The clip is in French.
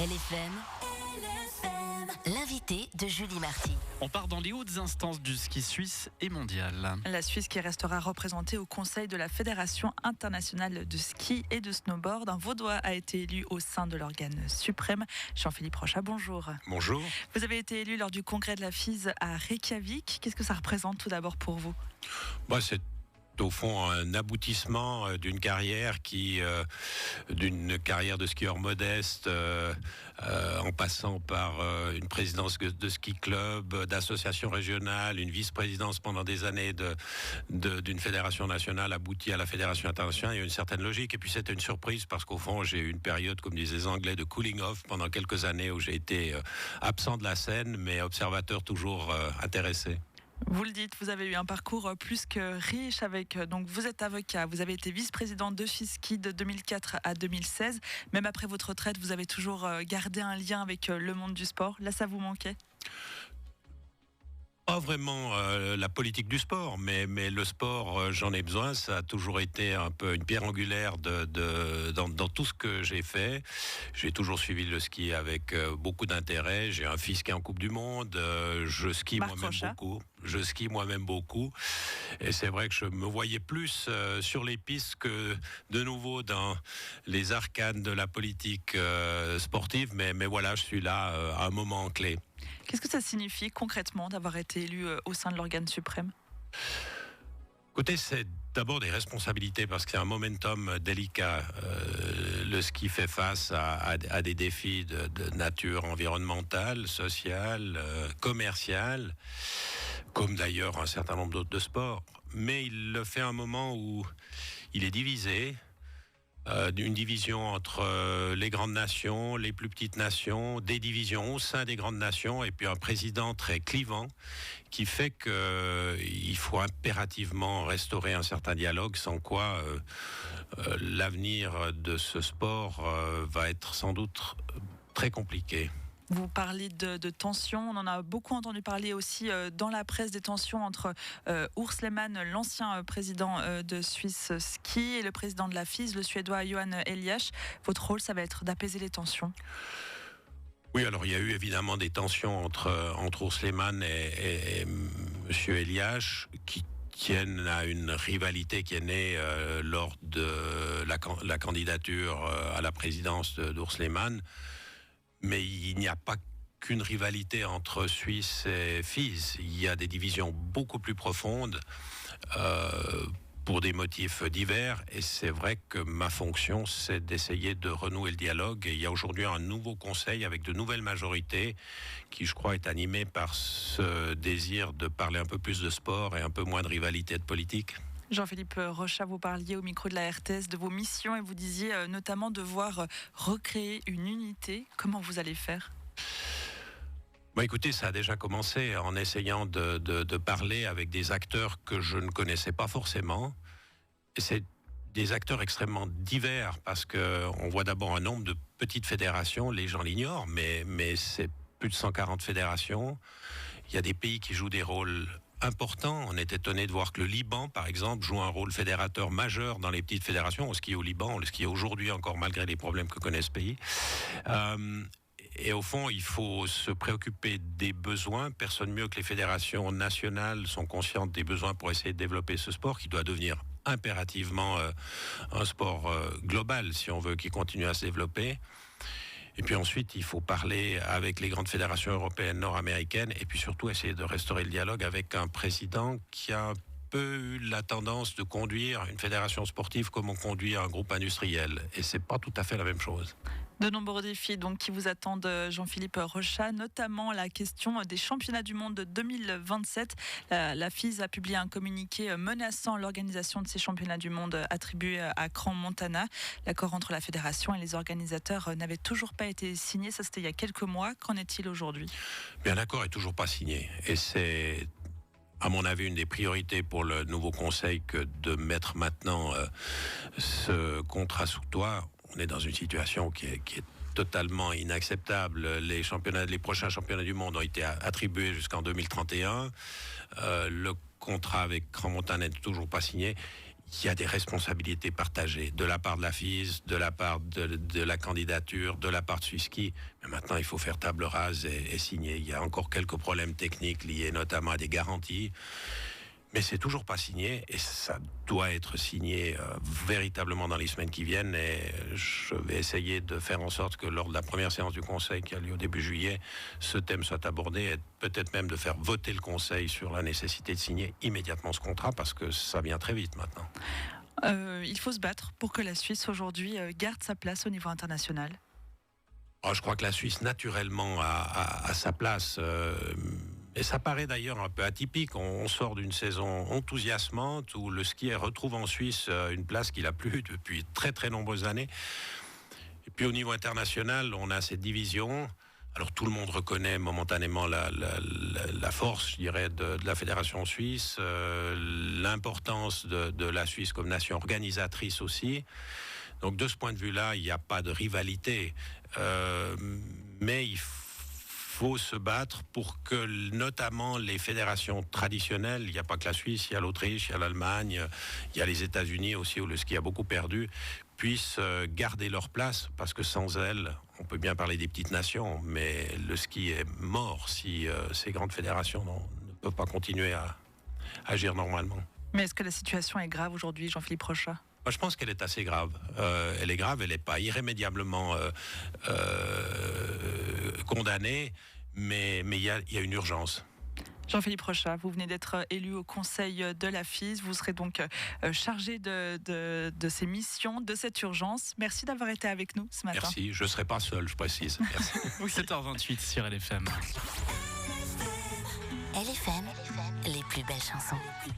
LFM, l'invité de Julie Marty. On part dans les hautes instances du ski suisse et mondial. La Suisse qui restera représentée au Conseil de la Fédération internationale de ski et de snowboard. Un Vaudois a été élu au sein de l'organe suprême. Jean-Philippe Rochat, bonjour. Bonjour. Vous avez été élu lors du congrès de la FIS à Reykjavik. Qu'est-ce que ça représente tout d'abord pour vous ? C'est au fond un aboutissement d'une carrière d'une carrière de skieur modeste, en passant par une présidence de ski club, d'association régionale, une vice-présidence pendant des années d'une fédération nationale aboutie à la fédération internationale. Il y a une certaine logique. Et puis c'était une surprise parce qu'au fond, j'ai eu une période, comme disaient les Anglais, de cooling off pendant quelques années où j'ai été absent de la scène, mais observateur toujours intéressé. Vous le dites, vous avez eu un parcours plus que riche donc vous êtes avocat, vous avez été vice-président de FISKI de 2004 à 2016. Même après votre retraite, vous avez toujours gardé un lien avec le monde du sport. Là, ça vous manquait ? Pas vraiment la politique du sport, mais le sport, j'en ai besoin. Ça a toujours été un peu une pierre angulaire dans tout ce que j'ai fait. J'ai toujours suivi le ski avec beaucoup d'intérêt. J'ai un fils qui est en Coupe du Monde. Je skie moi-même beaucoup. Et c'est vrai que je me voyais plus sur les pistes que de nouveau dans les arcanes de la politique sportive. Mais voilà, je suis là à un moment clé. Qu'est-ce que ça signifie concrètement d'avoir été élu au sein de l'organe suprême ? Écoutez, c'est d'abord des responsabilités parce que c'est un momentum délicat. Le ski fait face à des défis de nature environnementale, sociale, commerciale, comme d'ailleurs un certain nombre d'autres de sports. Mais il le fait à un moment où il est divisé. Une division entre les grandes nations, les plus petites nations, des divisions au sein des grandes nations, et puis un président très clivant qui fait qu'il faut impérativement restaurer un certain dialogue, sans quoi l'avenir de ce sport va être sans doute très compliqué. Vous parlez de tensions, on en a beaucoup entendu parler aussi dans la presse des tensions entre Urs Lehmann, l'ancien président de Suisse Ski, et le président de la FIS, le Suédois Johan Eliasch. Votre rôle, ça va être d'apaiser les tensions ? Oui, alors il y a eu évidemment des tensions entre Urs Lehmann et Monsieur Eliasch qui tiennent à une rivalité qui est née lors de la candidature à la présidence d'Urs Lehmann. Mais il n'y a pas qu'une rivalité entre Suisse et FIS. Il y a des divisions beaucoup plus profondes pour des motifs divers. Et c'est vrai que ma fonction, c'est d'essayer de renouer le dialogue. Et il y a aujourd'hui un nouveau conseil avec de nouvelles majorités qui, je crois, est animé par ce désir de parler un peu plus de sport et un peu moins de rivalité de politique. Jean-Philippe Rochat, vous parliez au micro de la RTS de vos missions et vous disiez notamment devoir recréer une unité. Comment vous allez faire ? Écoutez, ça a déjà commencé en essayant de parler avec des acteurs que je ne connaissais pas forcément. Et c'est des acteurs extrêmement divers parce qu'on voit d'abord un nombre de petites fédérations, les gens l'ignorent, mais c'est plus de 140 fédérations. Il y a des pays qui jouent des rôles important. On est étonné de voir que le Liban, par exemple, joue un rôle fédérateur majeur dans les petites fédérations. On skie au Liban, on le skie aujourd'hui encore malgré les problèmes que connaît ce pays. Et au fond, il faut se préoccuper des besoins. Personne mieux que les fédérations nationales sont conscientes des besoins pour essayer de développer ce sport qui doit devenir impérativement un sport global si on veut qu'il continue à se développer. Et puis ensuite, il faut parler avec les grandes fédérations européennes, nord-américaines, et puis surtout essayer de restaurer le dialogue avec un président qui a un peu eu la tendance de conduire une fédération sportive comme on conduit un groupe industriel. Et c'est pas tout à fait la même chose. De nombreux défis donc, qui vous attendent, Jean-Philippe Rochat, notamment la question des championnats du monde de 2027. La FIS a publié un communiqué menaçant l'organisation de ces championnats du monde attribués à Crans-Montana. L'accord entre la fédération et les organisateurs n'avait toujours pas été signé. Ça, c'était il y a quelques mois. Qu'en est-il aujourd'hui ? Bien, l'accord est toujours pas signé. Et c'est, à mon avis, une des priorités pour le nouveau conseil que de mettre maintenant ce contrat sous toit. On est dans une situation qui est totalement inacceptable. Les prochains championnats du monde ont été attribués jusqu'en 2031. Le contrat avec Crans-Montana n'est toujours pas signé. il y a des responsabilités partagées de la part de la FIS, de la part de la candidature, de la part de Swisski. Mais maintenant, il faut faire table rase et signer. Il y a encore quelques problèmes techniques liés notamment à des garanties. Mais c'est toujours pas signé et ça doit être signé véritablement dans les semaines qui viennent. Et je vais essayer de faire en sorte que lors de la première séance du Conseil qui a lieu au début juillet, ce thème soit abordé et peut-être même de faire voter le Conseil sur la nécessité de signer immédiatement ce contrat parce que ça vient très vite maintenant. Il faut se battre pour que la Suisse aujourd'hui garde sa place au niveau international. Je crois que la Suisse naturellement a sa place. Et ça paraît d'ailleurs un peu atypique. On sort d'une saison enthousiasmante où le skieur retrouve en Suisse une place qu'il n'a plus depuis très très nombreuses années. Et puis au niveau international, on a cette division. Alors tout le monde reconnaît momentanément la force, je dirais, de la fédération suisse, l'importance de la Suisse comme nation organisatrice aussi. Donc de ce point de vue-là, il n'y a pas de rivalité. Mais il faut se battre pour que notamment les fédérations traditionnelles, il n'y a pas que la Suisse, il y a l'Autriche, il y a l'Allemagne, il y a les États-Unis aussi où le ski a beaucoup perdu, puissent garder leur place parce que sans elles, on peut bien parler des petites nations, mais le ski est mort si ces grandes fédérations ne peuvent pas continuer à agir normalement. Mais est-ce que la situation est grave aujourd'hui, Jean-Philippe Rochat ? Moi, je pense qu'elle est assez grave. Elle est grave, elle n'est pas irrémédiablement condamnée, mais il y a une urgence. Jean-Philippe Rochat, vous venez d'être élu au Conseil de la FIS. Vous serez donc chargé de ces missions, de cette urgence. Merci d'avoir été avec nous ce matin. Merci, je ne serai pas seul, je précise. Merci. 7h28 sur LFM. LFM, les plus belles chansons.